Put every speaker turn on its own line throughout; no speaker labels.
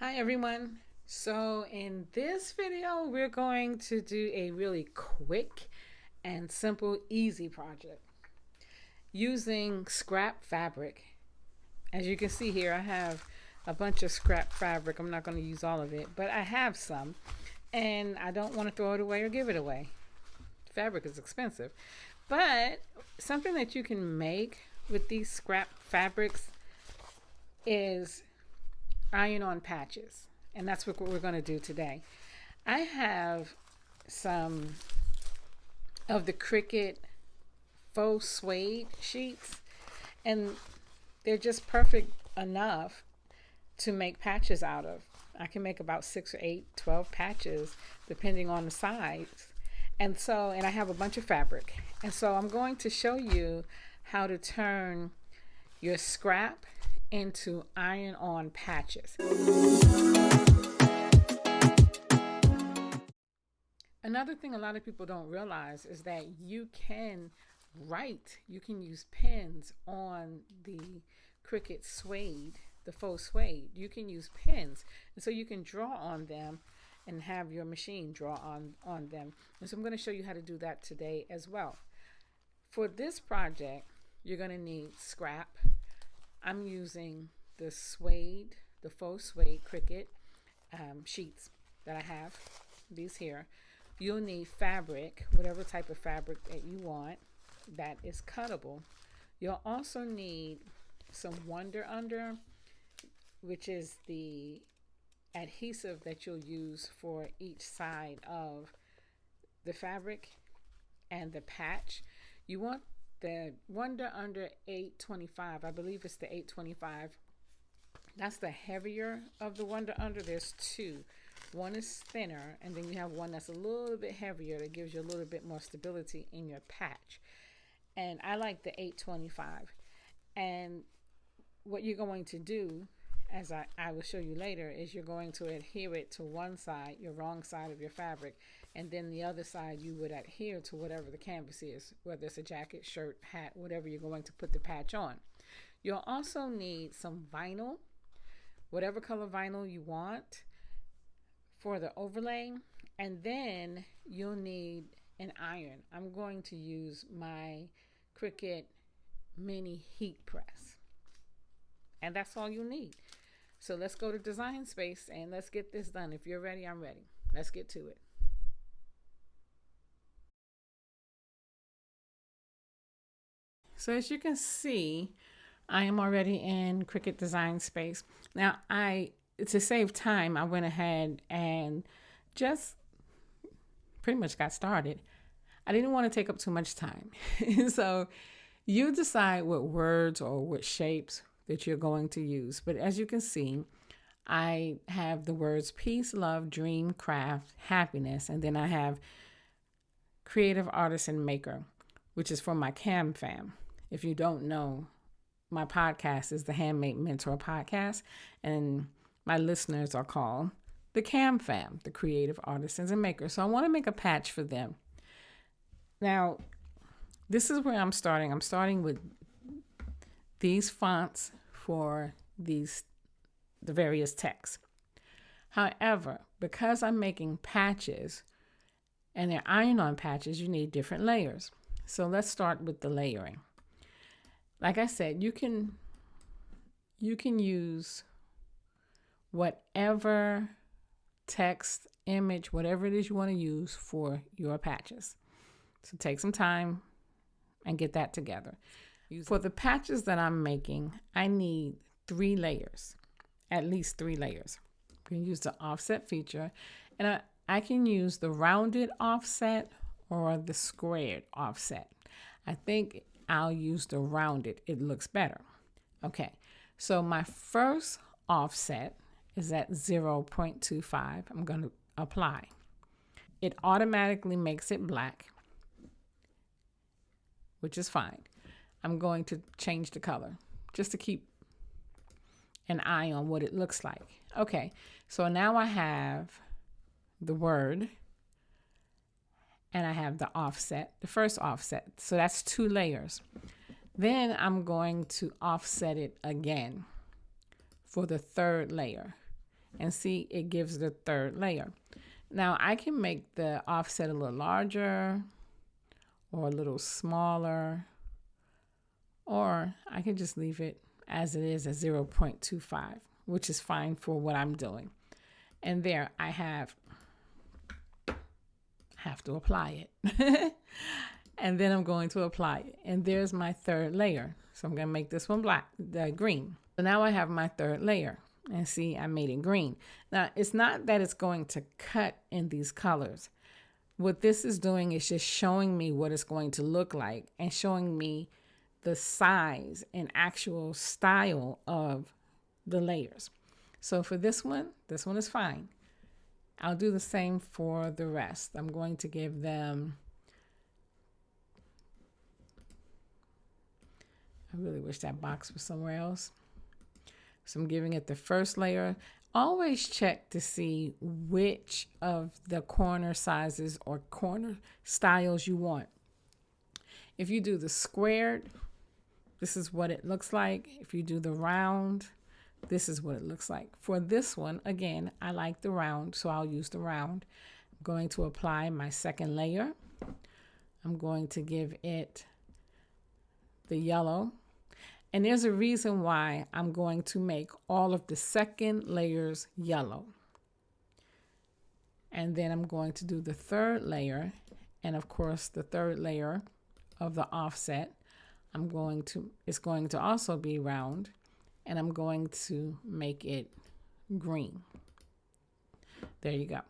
Hi everyone. So in this video, we're going to do a really quick and simple, easy project using scrap fabric. As you can see here, I have a bunch of scrap fabric. I'm not going to use all of it, but I have some and I don't want to throw it away or give it away. Fabric is expensive, but something that you can make with these scrap fabrics is iron on patches, and that's what we're going to do today. I have some of the Cricut Faux Suede sheets, and they're just perfect enough to make patches out of. I can make about 6 or 8, 12 patches depending on the size. And I have a bunch of fabric, and so I'm going to show you how to turn your scrap into iron-on patches. Another thing a lot of people don't realize is that you can use pens on the Cricut suede, the faux suede. You can use pens, and so you can draw on them and have your machine draw on them. And so I'm going to show you how to do that today as well. For this project, you're going to need scrap. I'm using the suede, the faux suede Cricut sheets that I have, these here. You'll need fabric, whatever type of fabric that you want that is cuttable. You'll also need some Wonder Under, which is the adhesive that you'll use for each side of the fabric and the patch. You want the Wonder Under 825. I believe it's the 825. That's the heavier of the Wonder Under. There's two. One is thinner, and then you have one that's a little bit heavier that gives you a little bit more stability in your patch. And I like the 825. And what you're going to do, as I will show you later, is you're going to adhere it to one side, your wrong side of your fabric, and then the other side you would adhere to whatever the canvas is, whether it's a jacket, shirt, hat, whatever you're going to put the patch on. You'll also need some vinyl, whatever color vinyl you want for the overlay, and then you'll need an iron. I'm going to use my Cricut mini heat press, and that's all you need. So let's go to Design Space and let's get this done. If you're ready, I'm ready. Let's get to it. So as you can see, I am already in Cricut Design Space. Now, to save time, I went ahead and just pretty much got started. I didn't want to take up too much time. So you decide what words or what shapes that you're going to use. But as you can see, I have the words peace, love, dream, craft, happiness, and then I have creative artist and maker, which is for my CAM fam. If you don't know, my podcast is the Handmade Mentor podcast, and my listeners are called the CAM fam, the creative artisans and makers. So I want to make a patch for them. Now, this is where I'm starting. I'm starting with these fonts for the various texts. However, because I'm making patches and they're iron-on patches, you need different layers. So let's start with the layering. Like I said, you can use whatever text, image, whatever it is you want to use for your patches. So take some time and get that together. For the patches that I'm making, I need 3 layers, at least 3 layers. You can use the offset feature, and I can use the rounded offset or the squared offset. I think I'll use the rounded. It looks better. Okay, so my first offset is at 0.25. I'm going to apply. It automatically makes it black, which is fine. I'm going to change the color just to keep an eye on what it looks like. Okay, so now I have the word and I have the offset, the first offset. So that's 2 layers. Then I'm going to offset it again for the 3rd layer. and see, it gives the third layer. Now I can make the offset a little larger or a little smaller, or I can just leave it as it is at 0.25, which is fine for what I'm doing. And there I have to apply it. And then I'm going to apply it. And there's my third layer. So I'm going to make this one green. So now I have my third layer. And see, I made it green. Now, it's not that it's going to cut in these colors. What this is doing is just showing me what it's going to look like and showing me the size and actual style of the layers. So for this one is fine. I'll do the same for the rest. I'm going to give them, I really wish that box was somewhere else. So I'm giving it the first layer. Always check to see which of the corner sizes or corner styles you want. If you do the squared, this is what it looks like. If you do the round, this is what it looks like. For this one, again, I like the round, so I'll use the round. I'm going to apply my second layer. I'm going to give it the yellow. And there's a reason why I'm going to make all of the second layers yellow. And then I'm going to do the third layer. And of course, the third layer of the offset, it's going to also be round. And I'm going to make it green. There you go.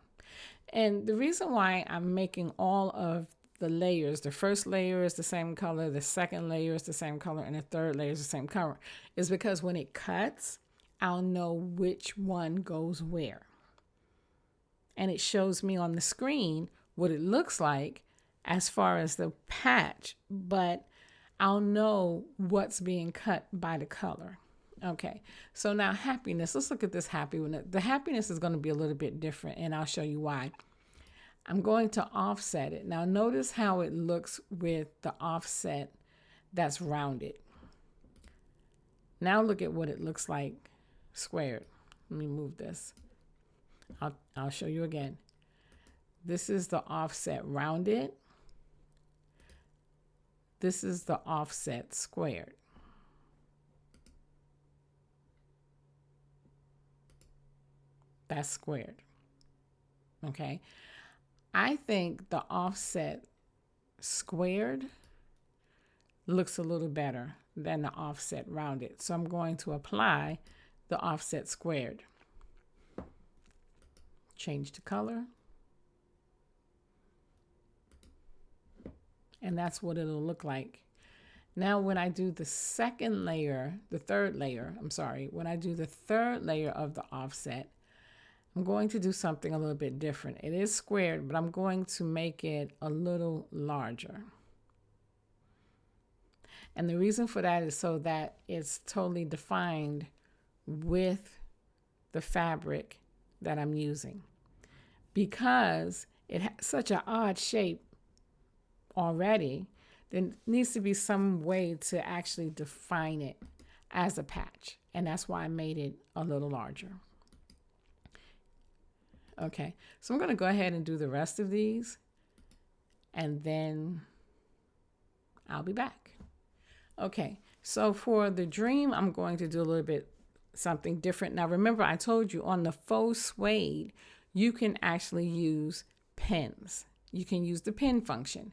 And the reason why I'm making all of the layers, the first layer is the same color, the second layer is the same color, and the third layer is the same color, is because when it cuts, I'll know which one goes where. And it shows me on the screen what it looks like as far as the patch, but I'll know what's being cut by the color. Okay, so now happiness. Let's look at this happy one. The happiness is going to be a little bit different, and I'll show you why. I'm going to offset it. Now notice how it looks with the offset that's rounded. Now look at what it looks like squared. Let me move this. I'll show you again. This is the offset rounded. This is the offset squared. That's squared. Okay. I think the offset squared looks a little better than the offset rounded. So I'm going to apply the offset squared. Change the color. And that's what it'll look like. Now when I do the second layer, when I do the third layer of the offset, I'm going to do something a little bit different. It is squared, but I'm going to make it a little larger. And the reason for that is so that it's totally defined with the fabric that I'm using. Because it has such an odd shape already, there needs to be some way to actually define it as a patch. And that's why I made it a little larger. Okay, so I'm going to go ahead and do the rest of these, and then I'll be back. Okay, so for the dream, I'm going to do a little bit something different. Now, remember, I told you on the faux suede, you can actually use pins. You can use the pin function.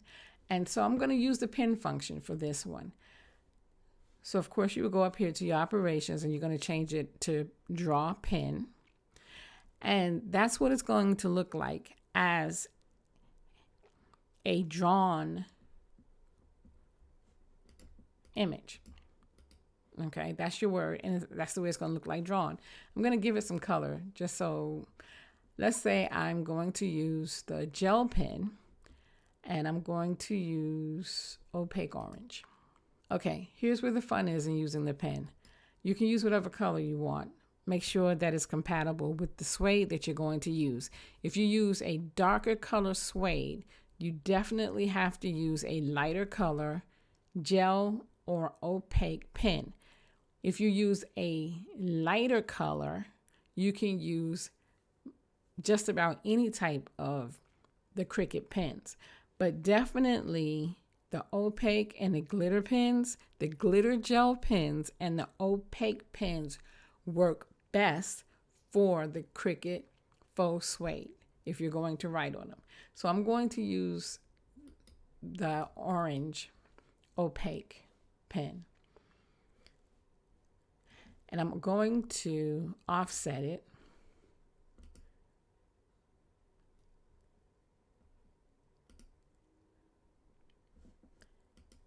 And so I'm going to use the pin function for this one. So, of course, you will go up here to your operations, and you're going to change it to draw pin. And that's what it's going to look like as a drawn image. Okay, that's your word, and that's the way it's going to look like drawn. I'm going to give it some color, just so, let's say I'm going to use the gel pen, and I'm going to use opaque orange. Okay, here's where the fun is in using the pen. You can use whatever color you want. Make sure that it's compatible with the suede that you're going to use. If you use a darker color suede, you definitely have to use a lighter color gel or opaque pen. If you use a lighter color, you can use just about any type of the Cricut pens, but definitely the opaque and the glitter pens, the glitter gel pens and the opaque pens work best for the Cricut Faux Suede if you're going to write on them. So I'm going to use the orange opaque pen, and I'm going to offset it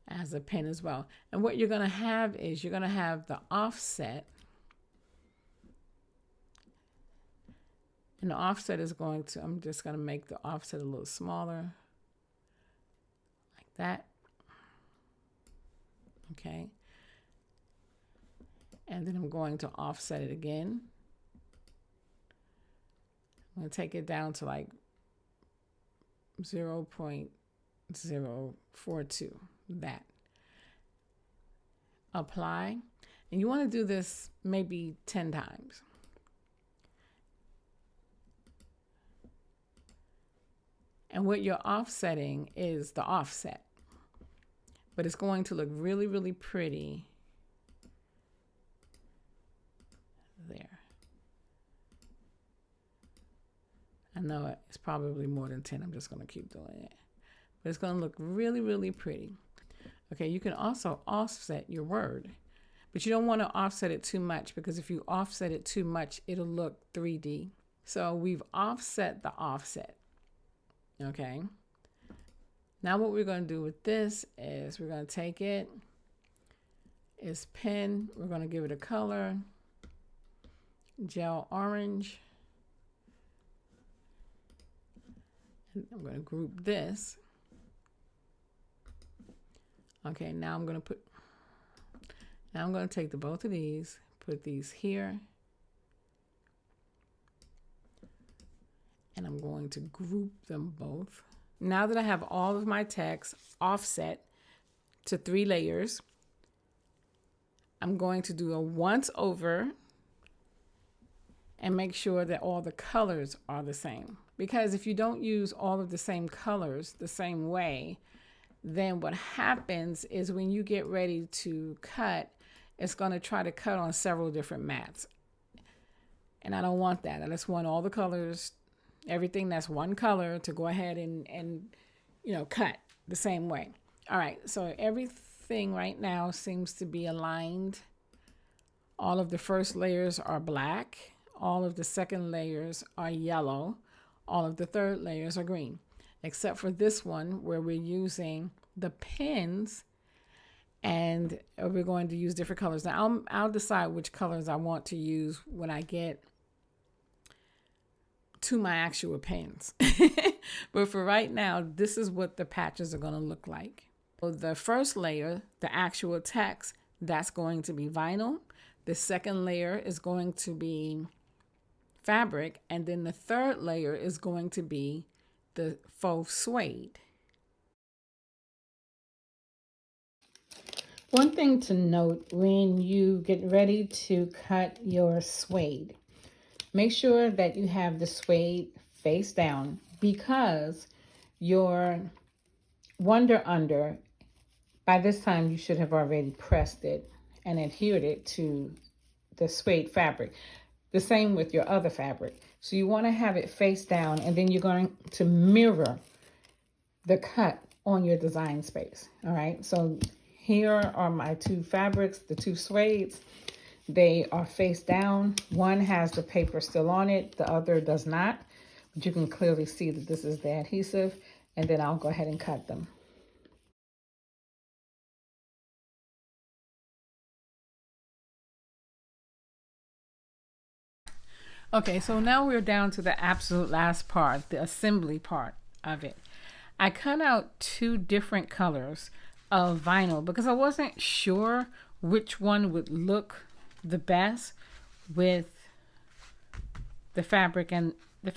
as a pen as well. And what you're going to have is you're going to have the offset, and the offset is going to, I'm just going to make the offset a little smaller like that. Okay. And then I'm going to offset it again. I'm going to take it down to like 0.042, that. Apply. And you want to do this maybe 10 times. And what you're offsetting is the offset. But it's going to look really, really pretty there. I know it's probably more than 10. I'm just going to keep doing it. But it's going to look really, really pretty. Okay, you can also offset your word. But you don't want to offset it too much, because if you offset it too much, it'll look 3D. So we've offset the offset. Okay. Now what we're going to do with this is we're going to take it, it's pen, we're going to give it a color, gel orange. And I'm going to group this. Okay, now I'm going to take both of these, put these here, and I'm going to group them both. Now that I have all of my text offset to 3 layers, I'm going to do a once over and make sure that all the colors are the same. Because if you don't use all of the same colors the same way, then what happens is when you get ready to cut, it's going to try to cut on several different mats. And I don't want that. I just want all the colors, everything that's one color, to go ahead and you know, cut the same way. All right, so everything right now seems to be aligned. All of the first layers are black. All of the second layers are yellow. All of the third layers are green, except for this one where we're using the pens and we're going to use different colors. Now I'll decide which colors I want to use when I get to my actual pens. But for right now, this is what the patches are going to look like. So the first layer, the actual text, that's going to be vinyl. The second layer is going to be fabric, and then the third layer is going to be the faux suede. One thing to note when you get ready to cut your suede, make sure that you have the suede face down, because your wonder under, by this time you should have already pressed it and adhered it to the suede fabric. The same with your other fabric. So you want to have it face down, and then you're going to mirror the cut on your design space. All right, so here are my 2 fabrics, the 2 suedes. They are face down. One has the paper still on it, the other does not. But you can clearly see that this is the adhesive, and then I'll go ahead and cut them. Okay, so now we're down to the absolute last part, the assembly part of it. I cut out 2 different colors of vinyl because I wasn't sure which one would look the best with the fabric and the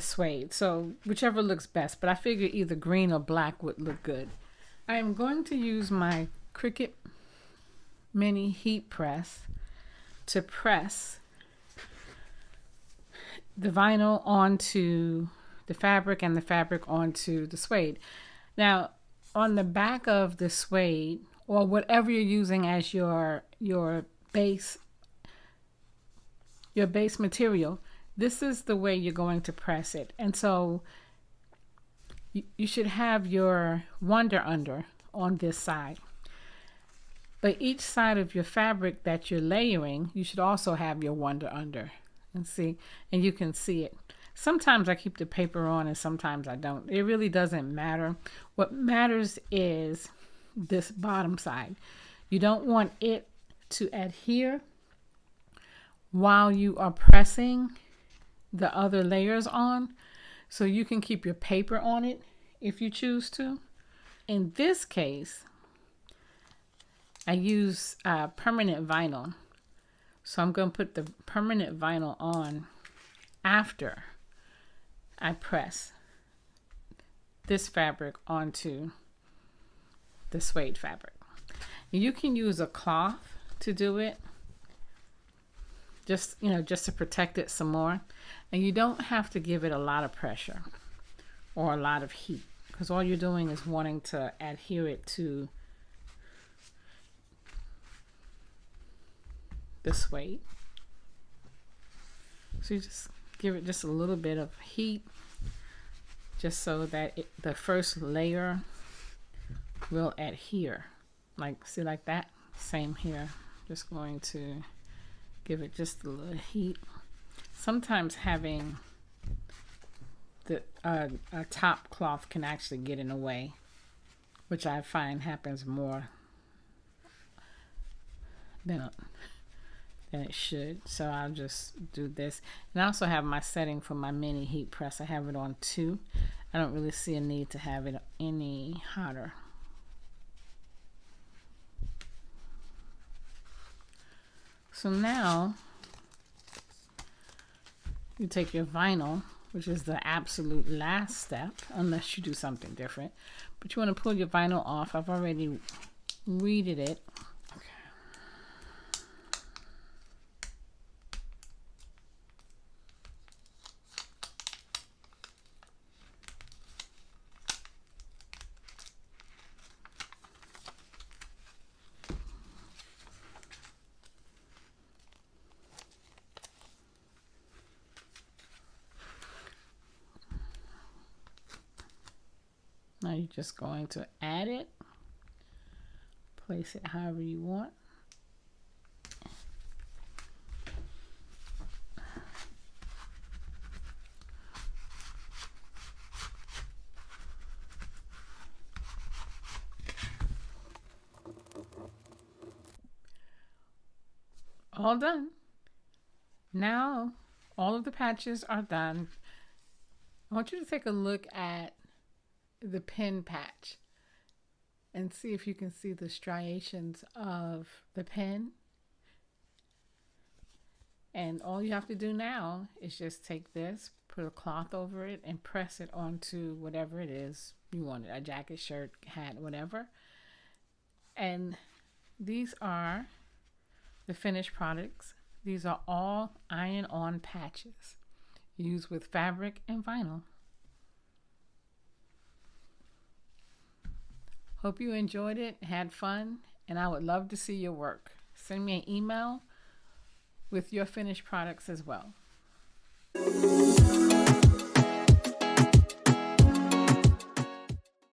suede. So whichever looks best, but I figured either green or black would look good. I am going to use my Cricut mini heat press to press the vinyl onto the fabric and the fabric onto the suede. Now, on the back of the suede, or whatever you're using as your base material, this is the way you're going to press it. And so you should have your wonder under on this side. But each side of your fabric that you're layering, you should also have your wonder under. And see, and you can see it. Sometimes I keep the paper on and sometimes I don't. It really doesn't matter. What matters is this bottom side. You don't want it to adhere while you are pressing the other layers on. So you can keep your paper on it if you choose to. In this case, I use permanent vinyl. So I'm going to put the permanent vinyl on after I press this fabric onto the suede fabric. You can use a cloth to do it, just to protect it some more. And you don't have to give it a lot of pressure or a lot of heat, because all you're doing is wanting to adhere it to the suede. So you just give it just a little bit of heat, just so that the first layer will adhere. Like, see, like that. Same here. Just going to give it just a little heat. Sometimes having the a top cloth can actually get in the way, which I find happens more than it should. So I'll just do this. And I also have my setting for my mini heat press. I have it on 2. I don't really see a need to have it any hotter. So now you take your vinyl, which is the absolute last step, unless you do something different. But you want to pull your vinyl off. I've already reeded it. Now you're just going to add it, place it however you want. All done. Now all of the patches are done. I want you to take a look at the pin patch and see if you can see the striations of the pin. And all you have to do now is just take this, put a cloth over it, and press it onto whatever it is you want, a jacket, shirt, hat, whatever. And these are the finished products. These are all iron-on patches used with fabric and vinyl. Hope you enjoyed it, had fun, and I would love to see your work. Send me an email with your finished products as well.